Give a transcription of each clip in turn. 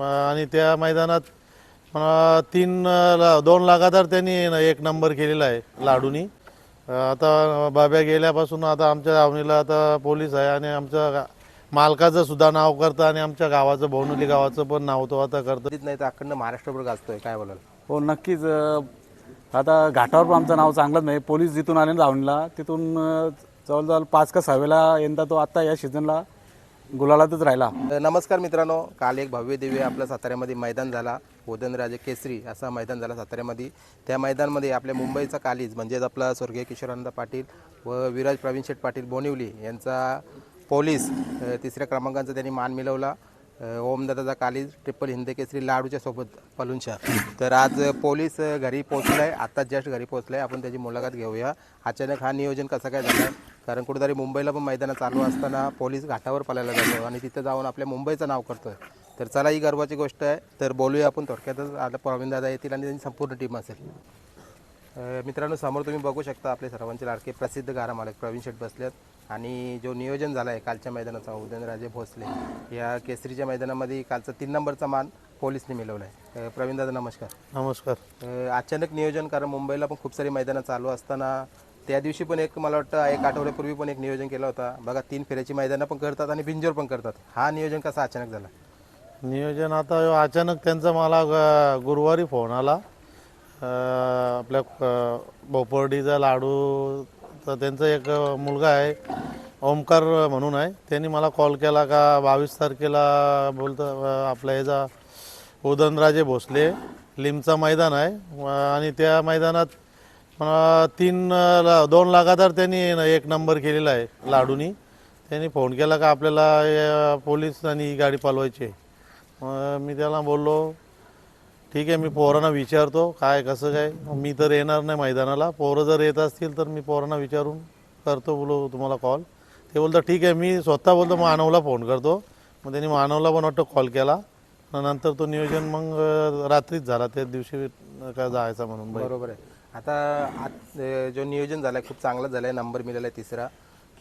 आणि त्या मैदानात 2 लगातार त्यांनी एक नंबर केलेला आहे लाडूनी. आता बाब्या गेल्यापासून आता आमच्या दावणीला आता पोलीस आहे आणि आमच्या मालकाचं सुद्धा नाव करतं आणि आमच्या गावाचं भवनली गावाचं पण नाव तो आता करतं. नाही तर अखंड महाराष्ट्रभर गाजतोय, काय बोलाल? हो नक्कीच. आता घाटावर पण आमचं नाव चांगलंच नाही. पोलीस जिथून आले ना धावणीला तिथून जवळजवळ 5 का 6 वेळा यंदा तो आता या सीझनला गुलालातच राहिला. नमस्कार मित्रांनो, काल एक भव्य दिव्य आपल्या साताऱ्यामध्ये मैदान झाला. उदयनराजे केसरी असा मैदान झाला साताऱ्यामध्ये. त्या मैदानामध्ये आपल्या मुंबईचा कालीज म्हणजेच आपला स्वर्गीय किशोरानंद पाटील व विराज प्रवीण शेठ पाटील बोनिवली यांचा पोलीस 3ऱ्या क्रमांकाचा त्यांनी मान मिळवला. ओमदादाचा कालीज ट्रिपल हिंद केसरी लाडूच्या सोबत पलूनच्या. तर आज पोलीस घरी पोहोचलाय, आता जस्ट घरी पोहोचलाय. आपण त्याची मुलाखत घेऊया. अचानक हा नियोजन कसं काय झालं, कारण कुठेतरी मुंबईला पण मैदानं चालू असताना पोलीस घाटावर पळायला जातो आणि तिथं जाऊन आपल्या मुंबईचं नाव करतोय. तर चला, ही गर्वाची गोष्ट आहे. तर बोलूया आपण थोडक्यातच. आता प्रवीणदादा येतील आणि त्यांची संपूर्ण टीम असेल. मित्रांनो, समोर तुम्ही बघू शकता आपले सर्वांचे लाडके प्रसिद्ध गारा मालक प्रवीण शेठ बसलेत. आणि जो नियोजन झाला आहे कालच्या मैदानाचा, उदयनराजे भोसले या केसरीच्या मैदानामध्ये कालचा 3 नंबरचा मान पोलीसने मिळवला आहे. प्रवीणदादा नमस्कार. नमस्कार. अचानक नियोजन, कारण मुंबईला पण खूप सारी मैदानं चालू असताना त्या दिवशी पण एक, मला वाटतं 1 आठवड्यापूर्वी पण एक नियोजन केलं होता बघा. 3 फेऱ्याची मैदानं पण करतात आणि बिंजोर पण करतात. हा नियोजन कसा अचानक झाला? नियोजन आता अचानक त्यांचा मला गुरुवारी फोन आला. आपल्या भोपर्डीचा लाडू तर त्यांचा एक मुलगा आहे ओमकार म्हणून आहे, त्यांनी मला कॉल केला का 22 तारखेला बोलतं आपल्या ह्याचा उदयनराजे भोसले लिमचा मैदान आहे आणि त्या मैदानात 2 लगातार त्यांनी एक नंबर केलेला आहे लाडूनी. त्यांनी फोन केला का आपल्याला पोलीस आणि ही गाडी पालवायची आहे. मी त्याला बोललो ठीक आहे, मी पोरांना विचारतो काय कसं काय. मी तर येणार नाही मैदानाला, पोरं जर येत असतील तर मी पोरांना विचारून करतो बोलो तुम्हाला कॉल. ते बोलतं ठीक आहे. मी स्वतः बोलतो मानवला फोन करतो. मग त्यांनी मानवला पण वाटतं कॉल केला. नंतर तो नियोजन मग रात्रीच झाला, त्या दिवशी काय जायचा म्हणून. बरोबर आहे. आता जो नियोजन झालं आहे खूप चांगलं झालं आहे, नंबर मिळाला आहे 3रा.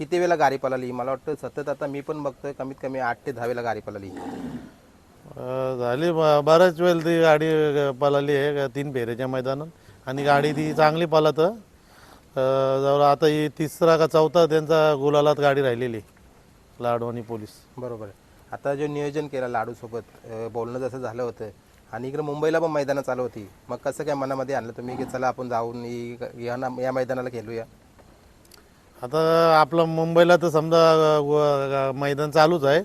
किती वेळा गाडी पळाली? मला वाटतं सतत आता मी पण बघतोय कमीत कमी 8 ते 10 वेळा गाडी पळाली झाली. बऱ्याच वेळ ती गाडी पळाली आहे 3 फेऱ्याच्या मैदानात आणि गाडी ती चांगली पळत. जवळ आता ही 3रा का 4था त्यांचा गुलालात गाडी राहिलेली लाडू आणि पोलीस. बरोबर आहे. आता जो नियोजन केलं लाडूसोबत बोलणं जसं झालं होतं आणि इकडे मुंबईला पण मैदानं चालू होती, मग कसं काय मनामध्ये आणलं तुम्ही की चला आपण जाऊन या मैदानाला खेळूया? आता आपलं मुंबईला तर समजा मैदान चालूच आहे,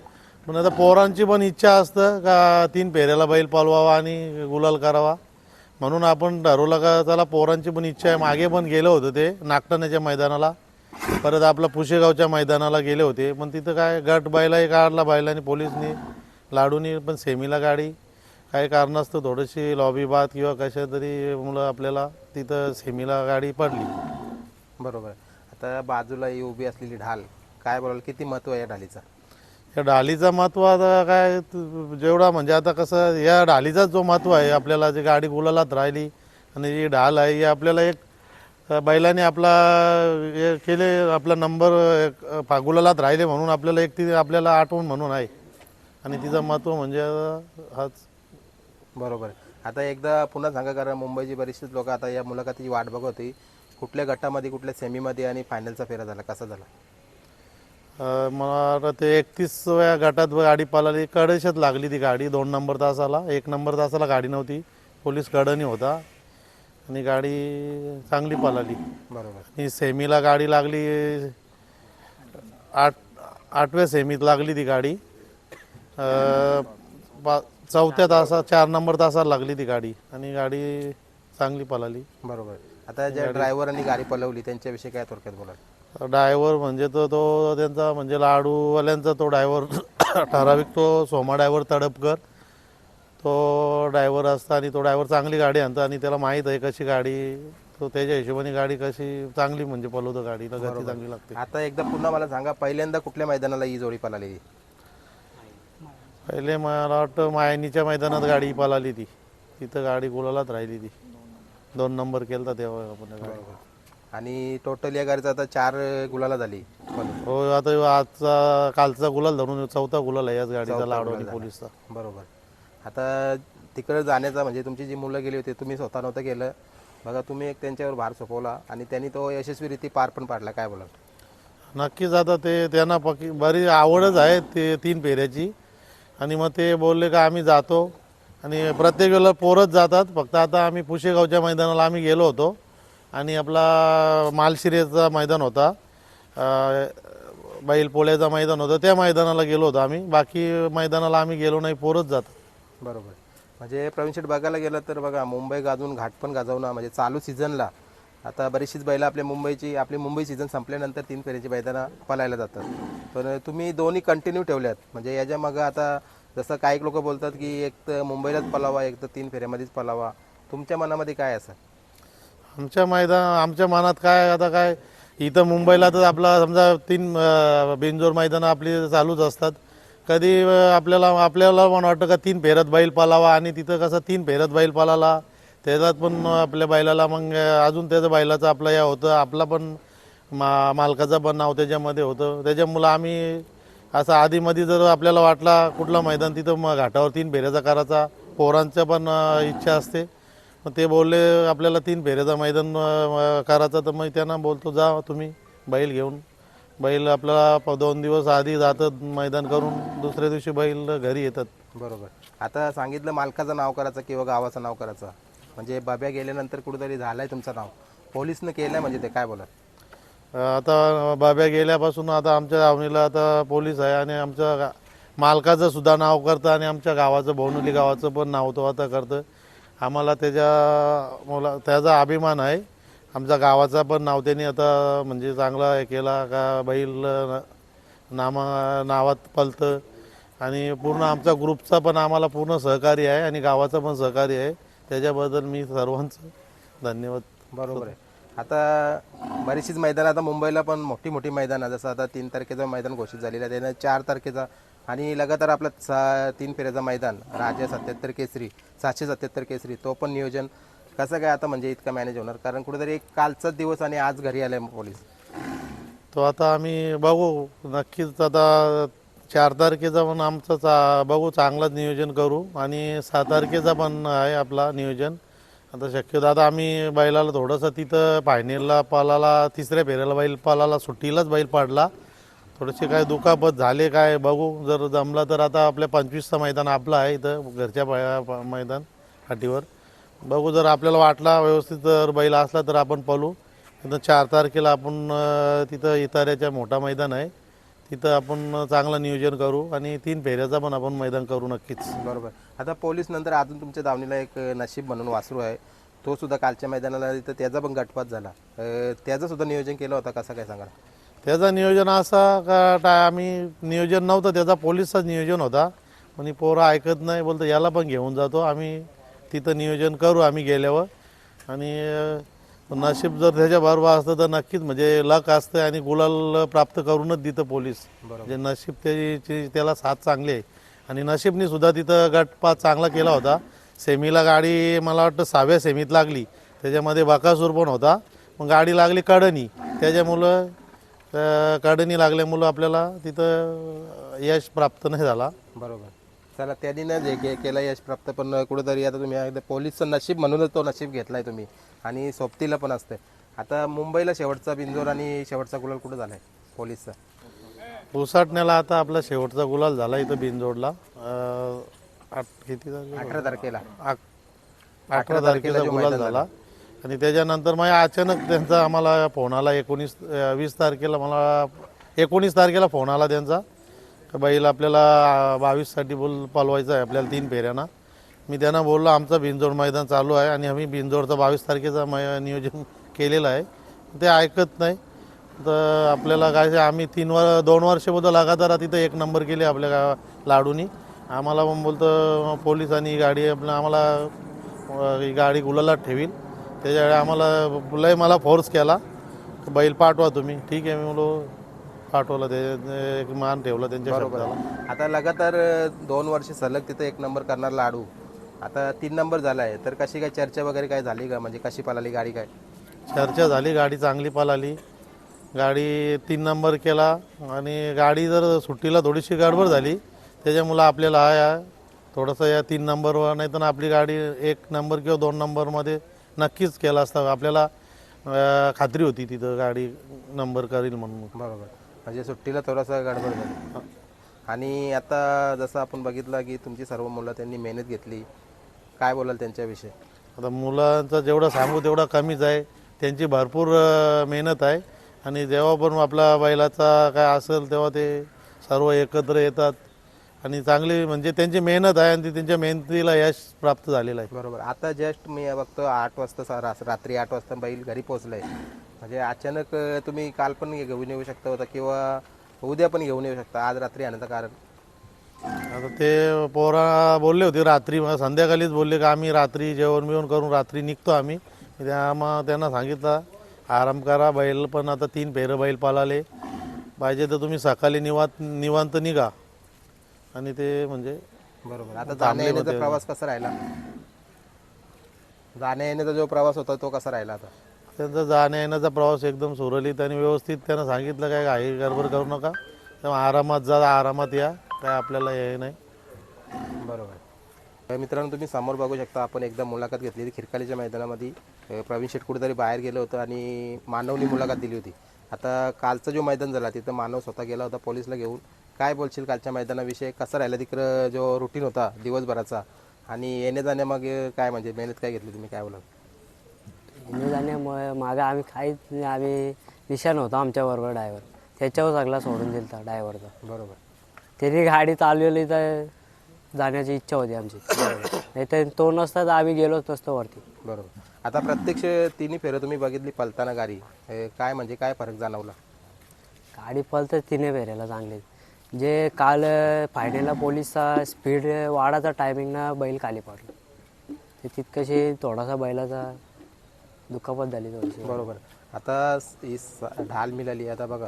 पण आता पोरांची पण इच्छा असतं का 3 फेऱ्याला बैल पालवावा आणि गुलाल करावा. म्हणून आपण ठरवलं का चला पोरांची पण इच्छा आहे. मागे पण गेलं होतं ते नागटाण्याच्या मैदानाला, परत आपलं पुशेगावच्या मैदानाला गेले होते. पण तिथं काय गट बैलाही काढला बैलांनी, पोलिसनी लाडूनी पण सेमीला गाडी काही कारणास्तव थोडीशी लॉबी बाद किंवा कशा तरी मुलं आपल्याला तिथं सेमीला गाडी पडली. बरोबर. आता बाजूला ही उभी असलेली ढाल, काय बोलाल, किती महत्त्व आहे या ढालीचा? या ढालीचा महत्त्व आता काय जेवढा म्हणजे आता कसं या ढालीचाच जो महत्त्व आहे आपल्याला, जी गाडी गुलालात राहिली आणि जी ढाल आहे ही आपल्याला एक बैलाने आपला हे केले, आपला नंबर गुलालात राहिले म्हणून आपल्याला एक ती आपल्याला आठवण म्हणून आहे आणि तिचं महत्त्व म्हणजे हाच. बरोबर. आता एकदा पुन्हा सांगा, कारण मुंबईची बरीचशीच लोक आता या मुलाखतीची वाट बघत होती. कुठल्या गटामध्ये, कुठल्या सेमीमध्ये आणि फायनलचा फेरा झाला, कसा झाला? मला वाटतं ते 31व्या गटात गाडी पळाली, कडेशात लागली ती गाडी 2 नंबर तासाला. 1 नंबर तासाला गाडी नव्हती, पोलीस कडनी होता आणि गाडी चांगली पळाली. बरोबर. आणि सेमीला गाडी लागली 8व्या सेमीत लागली ती गाडी. 4थ्या तासात 4 नंबर तासाला लागली ती गाडी आणि गाडी चांगली पळाली. बरोबर. आता ज्या ड्रायव्हरांनी गाडी पळवली त्यांच्याविषयी काय थोडक्यात बोला? ड्रायव्हर म्हणजे तो त्यांचा म्हणजे लाडूवाल्यांचा तो ड्रायव्हर ठराविक, तो सोमा ड्रायव्हर तडपकर तो ड्रायव्हर असता आणि तो ड्रायव्हर चांगली गाडी आणतो आणि त्याला माहीत आहे कशी गाडी, तो त्याच्या हिशोबाने गाडी कशी चांगली म्हणजे पळवतो, गाडीला गती चांगली लागते. आता एकदा पुन्हा मला सांगा, पहिल्यांदा कुठल्या मैदानाला ही जोडी पळाली? पहिले मला वाटतं मायनीच्या मैदानात गाडी पळाली ती, तिथं गाडी गुलालात राहिली ती. 2 नंबर केला तेव्हा आपण. आणि टोटल या गाडीचा आता 4 गुलाला झाली. हो, आता आजचा कालचा गुलाल धरून 4था गुलाल आहे याच गाडीचा लाडू आणि पोलीसचा. बरोबर. आता तिकडे जाण्याचा म्हणजे तुमची जी मुलं गेली होती तुम्ही स्वतः नव्हतं गेलं, बघा तुम्ही एक त्यांच्यावर भार सोपवला आणि त्यांनी तो यशस्वीरित्या पार पण पाडला, काय बोला? नक्कीच आता ते त्यांना बरी आवडच आहे ते 3 फेऱ्याची. आणि मग ते बोलले का आम्ही जातो आणि प्रत्येक वेळेला पोरच जातात. फक्त आता आम्ही पुशेगावच्या मैदानाला आम्ही गेलो होतो आणि आपला मालशिरेचा मैदान होता, बैल पोळ्याचा मैदान होतं, त्या मैदानाला गेलो होतो आम्ही. बाकी मैदानाला आम्ही गेलो नाही, पोरच जातात. बरोबर. म्हणजे प्रवीण शेठ बघायला गेलं तर बघा मुंबई गाजून घाट पण गाजवणं म्हणजे चालू सीझनला आता बरीचशीच बैलं आपली मुंबई सीझन संपल्यानंतर 3 फेऱ्याची मैदानं पळायला जातात, पण तुम्ही दोन्ही कंटिन्यू ठेवल्यात. म्हणजे याच्या मागं आता जसं काही लोक बोलतात की एक तर मुंबईलाच पळावा, एक तर 3 फेऱ्यामध्येच पळावा, तुमच्या मनामध्ये काय असं? आमच्या मनात काय आता काय, इथं मुंबईला तर आपला समजा 3 बिनजोड मैदानं आपली चालूच असतात. कधी आपल्याला पण वाटतं का 3 फेऱ्यात बैल पालावा आणि तिथं कसं 3 फेऱ्यात बैल पालाला त्याच्यात पण आपल्या बैलाला मग अजून त्याचं बैलाचं आपलं या होतं, आपला पण मालकाचं पण नाव त्याच्यामध्ये होतं. त्याच्यामुळं आम्ही असं आधीमध्ये जर आपल्याला वाटला कुठलं मैदान तिथं मग घाटावर 3 फेऱ्याचा करायचा, पोरांचं पण इच्छा असते. मग ते बोलले आपल्याला 3 फेऱ्याचा मैदान करायचं, तर मग त्यांना बोलतो जा तुम्ही बैल घेऊन. बैल आपल्याला 2 दिवस आधी जातात मैदान करून, दुसऱ्या दिवशी बैल घरी येतात. बरोबर. आता सांगितलं मालकाचं नाव करायचं किंवा गावाचं नाव करायचं, म्हणजे बाब्या गेल्यानंतर कुठेतरी झालंय तुमचं नाव, पोलिसनं केलंय म्हणजे ते काय बोला? आता बाब्या गेल्यापासून आता आमच्या दावणीला आता पोलीस आहे आणि आमच्या मालकाचं सुद्धा नाव करतं आणि आमच्या गावाचं भवनुली गावाचं पण नाव तो आता करतं. आम्हाला त्याचा अभिमान आहे. आमच्या गावाचा पण नाव त्यांनी आता म्हणजे चांगला हे केला का बैल नावात पलतं आणि पूर्ण आमचा ग्रुपचा पण आम्हाला पूर्ण सहकार्य आहे आणि गावाचं पण सहकार्य आहे. त्याच्याबद्दल मी सर्वांचं धन्यवाद. बरोबर आहे. आता बरीचशीच मैदान आता मुंबईला पण मोठी मैदानं, जसं आता 3 तारखेचं मैदान घोषित झालेलं आहे, त्यानं 4 तारखेचा आणि लगातार आपला 3 फेऱ्याचा मैदान राजा 77 केसरी 777 केसरी, तो पण नियोजन कसं काय आता म्हणजे इतका मॅनेज होणार? कारण कुठेतरी एक कालचाच दिवस आणि आज घरी आले पोलीस. तो आता आम्ही बघू नक्कीच. आता 4 तारखेचा पण आमचं बघू चांगलंच नियोजन करू आणि 6 तारखेचा पण आहे आपला नियोजन. आता शक्यतो आता आम्ही बैलाला थोडंसं तिथं फायनलला पालाला 3ऱ्या फेऱ्याला बैल पालाला सुट्टीलाच बैल पाडला. थोडेसे काय दुखापत झाले काय बघू, जर जमलं तर आता आपल्या 25चं मैदान आपलं आहे इथं घरच्या मैदान फाटीवर. बघू जर आपल्याला वाटला व्यवस्थित जर बैल असला तर आपण पळू. तिथं 4 तारखेला आपण तिथं इताऱ्याच्या मोठा मैदान आहे, तिथं आपण चांगलं नियोजन करू आणि 3 फेऱ्याचा पण आपण मैदान करू नक्कीच. बरोबर. आता पोलीस नंतर अजून तुमच्या दावणीला एक नशीब म्हणून वासरू आहे, तो सुद्धा कालच्या मैदानाला तिथं त्याचा पण गटपात झाला, त्याचं सुद्धा नियोजन केलं होतं, कसं काय सांगा? त्याचं नियोजन असा का आम्ही नियोजन नव्हतं, त्याचा पोलिसचाच नियोजन होता. पण पोरं ऐकत नाही, बोलतं याला पण घेऊन जातो आम्ही, तिथं नियोजन करू आम्ही गेल्यावर. आणि नशीब जर त्याच्याबरोबर असतं तर नक्कीच म्हणजे लक असतं आणि गुलाल प्राप्त करूनच देतं पोलीस. म्हणजे नशीब त्याला साथ चांगली आहे आणि नशीबने सुद्धा तिथं गटपात चांगला केला होता. सेमीला गाडी मला वाटतं 6व्या सेमीत लागली, त्याच्यामध्ये बकासूर पण होता. मग गाडी लागली कडणी, त्याच्यामुळं कडणी लागल्यामुळं आपल्याला तिथं यश प्राप्त नाही झाला. बरोबर. चला त्यांनी ना जे केलं यश प्राप्त, पण कुठेतरी आता तुम्ही पोलीसचं नशीब म्हणूनच तो नशीब घेतलाय तुम्ही आणि सोबतीला पण असते. आता मुंबईला शेवटचा बिंजोर आणि शेवटचा गुलाल कुठं झालाय पोलीसचा? उसाटण्याला आता आपला शेवटचा गुलाल झाला इथं बिनजोडला. किती 18 तारखेला 18 तारखेला गुलाल झाला. आणि त्याच्यानंतर मग अचानक त्यांचा आम्हाला फोन आला 19 तारखेला, मला 19 तारखेला फोन आला त्यांचा, बैल आपल्याला 22साठी पळवायचा आहे आपल्याला 3 फेऱ्यांना. मी त्यांना बोललो आमचा बिनजोड मैदान चालू आहे आणि आम्ही बिनजोडचा 22 तारखेचा नियोजन केलेलं आहे. ते ऐकत नाही. तर आपल्याला काय आम्ही 2 वर्षाबद्दल लगातार तिथं 1 नंबर केले आपल्या लाडूनी. आम्हाला पण बोलतं पोलिसांनी गाडी आम्हाला ही गाडी गुलाला ठेवील, त्याच्यावेळी आम्हाला मला फोर्स केला बैल पाठवा तुम्ही. ठीक आहे मी बोलो पाठवलं, ते एक मान ठेवला त्यांच्या शब्दाला. आता लगातार 2 वर्ष सलग तिथं 1 नंबर करणार लाडू, आता 3 नंबर झाला आहे, तर कशी काय चर्चा वगैरे काय झाली का? म्हणजे कशी पळाली गाडी, काय चर्चा झाली? गाडी चांगली पळाली, गाडी 3 नंबर केला. आणि गाडी जर सुट्टीला थोडीशी गडबड झाली त्याच्यामुळं आपल्याला थोडंसं या 3 नंबरवर नाही तर आपली गाडी 1 नंबर किंवा 2 नंबरमध्ये नक्कीच केला असता. आपल्याला खात्री होती तिथं गाडी नंबर करील म्हणून. बरोबर, म्हणजे सुट्टीला थोडासा गडबड झाली. आणि आता जसं आपण बघितलं की तुमची सर्व मुलं त्यांनी मेहनत घेतली, काय बोलाल त्यांच्याविषयी? आता मुलांचं जेवढं सांगू तेवढं कमीच आहे. त्यांची भरपूर मेहनत आहे आणि जेव्हा पण आपला बैलाचा काय असेल तेव्हा ते सर्व एकत्र येतात आणि चांगली म्हणजे त्यांची मेहनत आहे आणि त्यांच्या मेहनतीला यश प्राप्त झालेलं आहे. बरोबर, आता जस्ट मी बघतो 8 वाजता रात्री 8 वाजता बैल घरी पोहोचलाय. म्हणजे अचानक तुम्ही काल पण घेऊन येऊ शकता होता किंवा उद्या पण घेऊन येऊ शकता, आज रात्री आणण्याचं कारण? आता ते पोरा बोलले होते रात्री, मला संध्याकाळीच बोलले की आम्ही रात्री जेवण बिवण करून रात्री निघतो आम्ही. मग त्यांना सांगितलं आराम करा, बैल पण आता 3 फेरं बैल पाळाले, पाहिजे तर तुम्ही सकाळी निवांत निघा. आणि ते म्हणजे बरोबर, आता जाण्या येण्याचा प्रवास कसा राहिला? जाण्या येण्याचा जो प्रवास होता तो कसा राहिला? आता त्यांचा जाण्या येण्याचा प्रवास एकदम सुरळीत आणि व्यवस्थित. त्यांना सांगितलं काय घाई गडबड करू नका, तेव्हा आरामात जा, आरामात या, काय आपल्याला हे नाही. बरोबर. मित्रांनो, तुम्ही समोर बघू शकता, आपण एकदा मुलाखत घेतली खिरकालीच्या मैदानामध्ये. प्रवीण शेठ कुठेतरी बाहेर गेलं होतं आणि मानवनी मुलाखत दिली होती. आता कालचा जो मैदान झाला तिथं मानव स्वतः गेला होता पोलिसला घेऊन. काय बोलशील कालच्या मैदानाविषयी? कसा राहिला तिकडं जो रुटीन होता दिवसभराचा आणि येणे जाण्या मग काय म्हणजे मेहनत काय घेतली तुम्ही, काय बोलाल? येणे जाण्यामुळे मागं आम्ही काहीच आम्ही निशाण होतो आमच्याबरोबर ड्रायव्हर, त्याच्यावर सगळा सोडून दिलता ड्रायव्हरचा. बरोबर, त्यांनी गाडी चालवली तर जाण्याची इच्छा होती आमची, नाही तर तो नसता तर आम्ही गेलोच नसतो वरती. बरोबर. आता प्रत्यक्ष तिन्ही फेरं तुम्ही बघितली पलताना गाडी, काय म्हणजे काय फरक जाणवला? गाडी पळतं तिने फेऱ्याला चांगली. जे काल फायनलला पोलिसचा स्पीड वाढाचा टायमिंगना बैल खाली पडला, ते तितकशी थोडासा बैलाचा दुखापत झाली थोडीशी. बरोबर. आता ही ढाल मिळाली, आता बघा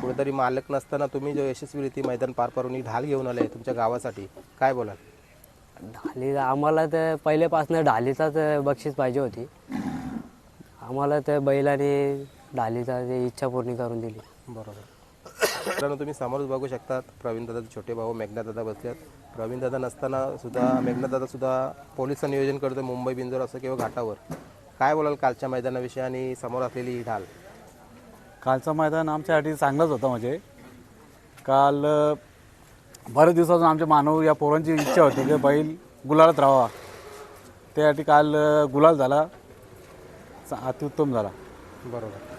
कुठेतरी मालक नसताना तुम्ही जो यशस्वीरित्या मैदान पार पाडून ही ढाल घेऊन आले तुमच्या गावासाठी, काय बोलाल? ढाली आम्हाला तर पहिल्यापासून ढालीचाच बक्षीस पाहिजे होती. आम्हाला तर बैलाने ढालीचा इच्छा पूर्ण करून दिली. बरोबर. मित्रांनो, तुम्ही समोरच बघू शकतात प्रवीण दादा छोटे भाऊ मेघनाथ दादा बसल्यात. प्रवीण दादा नसताना सुद्धा मेघनाथ दादा सुद्धा पोलिसचं नियोजन करतो, मुंबई बिंजोर असं किंवा घाटावर. काय बोलाल कालच्या मैदानाविषयी आणि समोर असलेली ही ढाल? कालचं मैदान आमच्यासाठी चांगलंच होतं. म्हणजे काल बरेच दिवसातून आमच्या मानव या पोरांची इच्छा होती की बैल गुलालात राहावा, त्यासाठी काल गुलाल झाला, अत्युत्तम झाला. बरोबर.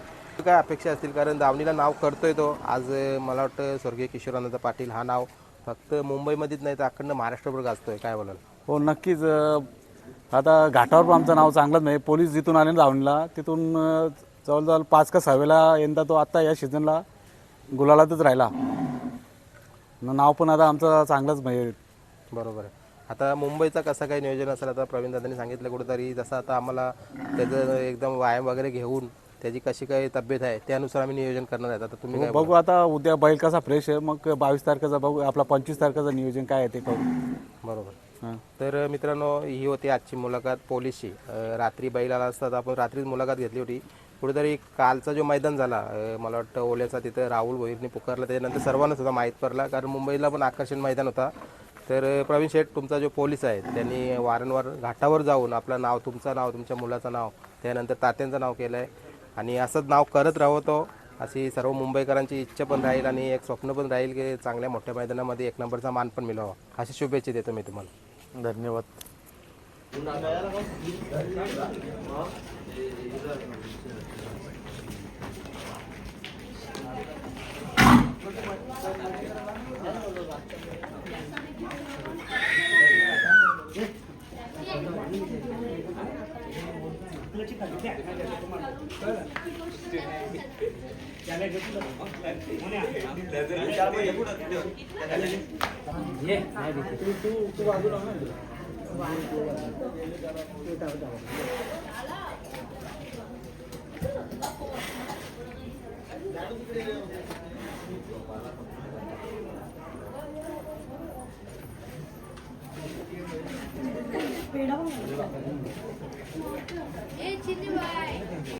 काय अपेक्षा असतील, कारण दावणीला नाव करतोय तो आज, मला वाटतं स्वर्गीय किशोरानंद पाटील हा नाव फक्त मुंबईमध्येच नाही तर अखंड महाराष्ट्रभर गाजतोय, काय बोलाल? हो नक्कीच. आता घाटावर पण आमचं नाव चांगलंच नाही. पोलीस जिथून आले ना दावणीला तिथून जवळजवळ 5 का 6 वेळा यंदा तो आत्ता या सीझनला गुलालातच राहिला. नाव पण आता आमचं चांगलंच म्हणजे. बरोबर आहे. आता मुंबईचा कसं काही नियोजन असेल? आता प्रवीण दादांनी सांगितलं कुठेतरी जसं आता आम्हाला त्याचं एकदम व्यायाम वगैरे घेऊन त्याची कशी काही तब्येत आहे त्यानुसार आम्ही नियोजन करणार आहेत. आता तुम्ही काय बघू, आता उद्या बैल कसा फ्रेश आहे मग 22 तारखेचा बघू, आपला 25 तारखेचं नियोजन काय आहे ते करू. बरोबर. हां. तर मित्रांनो, ही होती आजची मुलाखत पोलीसची. रात्री बैल आला असतात, आपण रात्रीच मुलाखत घेतली होती. कुठेतरी कालचा जो मैदान झाला, मला वाटतं ओल्याचा, तिथं राहुल भोईरने पुकारला, त्याच्यानंतर सर्वांना सुद्धा माहीत पडला, कारण मुंबईला पण आकर्षण मैदान होता. तर प्रवीण शेठ, तुमचा जो पोलीस आहे त्यांनी वारंवार घाटावर जाऊन आपलं नाव, तुमचं नाव, तुमच्या मुलाचं नाव, त्यानंतर तात्यांचं नाव केलं आहे आणि असंच नाव करत राहतो, अशी सर्व मुंबईकरांची इच्छा पण राहील आणि एक स्वप्न पण राहील की चांगल्या मोठ्या मैदानामध्ये 1 नंबरचा मान पण मिळावा. अशी शुभेच्छा देतो मी तुम्हाला. धन्यवाद.